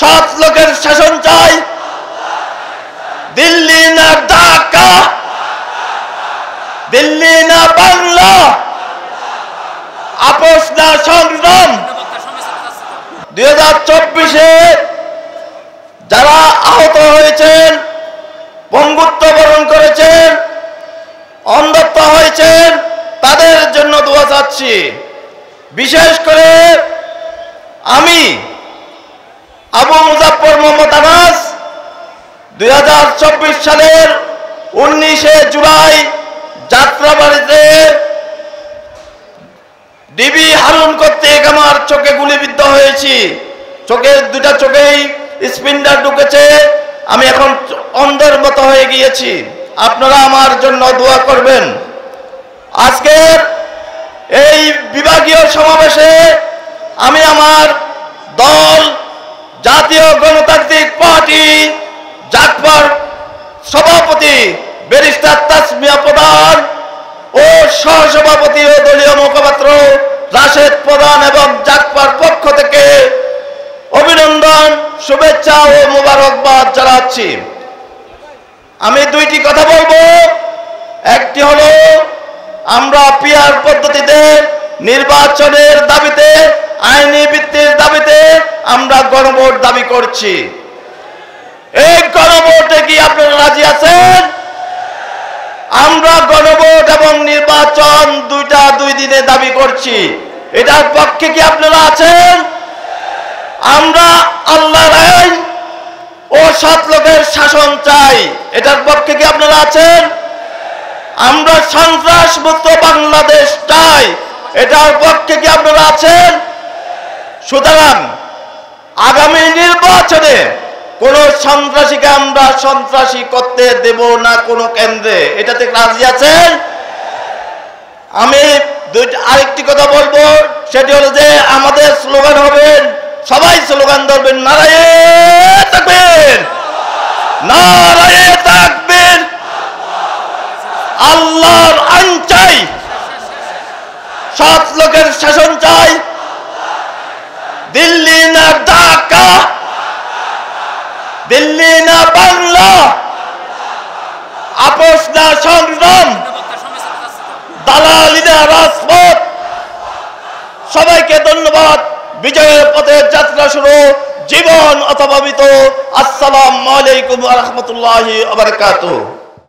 সৎ লোকের শাসন চাই। দিল্লি না ঢাকা, দিল্লি না বাংলা, আপোষ না সংগ্রাম। 2024-এ যারা আহত হয়েছেন, পঙ্গুত্ব বরণ করেছেন, অন্ধত্ব হয়েছেন, তাদের জন্য দোয়া চাচ্ছি। বিশেষ করে আমি আবু মুজাফফর মোহাম্মদ আনাস 2024 সালের 19শে জুলাই যাত্রাবাড়িতে ডিবি হারুন কর্তৃক আমার চোখে গুলিবিদ্ধ হয়েছি। চোখের দুটা চোখেই স্পিন্ডার ঢুকেছে, আমি এখন অন্ধের মতো হয়ে গিয়েছি। আপনারা আমার জন্য দোয়া করবেন। আজকের এই বিভাগীয় সমাবেশে আমি আমার দল জাতীয় গণতান্ত্রিক পার্টি জাগবার সভাপতি ব্যারিস্টার তাসমিয়া প্রধান ও সহসভাপতি ও দলীয় মুখপাত্র রাশেদ প্রধান এবং জাগবার পক্ষ থেকে অভিনন্দন, শুভেচ্ছা ও মোবারকবাদ জানাচ্ছি। আমি দুইটি কথা বলবো। একটি হলো, আমরা পিআর পদ্ধতিতে নির্বাচনের দাবিতে, আইনি ভিত্তির দাবিতে আমরা গণভোট দাবি করছি। এই গণভোটে কি আপনারা রাজি আছেন? আমরা গণভোট এবং নির্বাচন দুইটা দুই দিনে দাবি করছি। এটার পক্ষে কি আপনারা আছেন? আমরা আল্লাহর আইন ও সৎ লোকের শাসন চাই। এটার পক্ষে কি আপনারা আছেন? আমরা সন্ত্রাস মুক্ত বাংলাদেশ চাই। এটার পক্ষে কি আপনারা আছেন? সুতরাং আগামী নির্বাচনে কোন সন্ত্রাসীকে আমরা সন্ত্রাসী করতে দেব না কোনো কেন্দ্রে। এটাতে রাজি আছেন? আমি আরেকটি কথা বলবো, সেটি হলো যে আমাদের স্লোগান হবে, সবাই স্লোগান ধরবেন, নারায়ে তাকবীর, নারায়ে তাকবীর, আল্লাহর আইন চাই, সৎ লোকের শাসন চাই, দিল্লি না ঢাকা, দিল্লি না বাংলা, আপোষ না সংগ্রাম, দালালি না রাজপথ। সবাইকে ধন্যবাদ। বিজয়ের পথে যাত্রা শুরু, জীবন অথবা মৃত। আসসালামু আলাইকুম ওয়া রাহমাতুল্লাহি ওয়া বারাকাতুহু।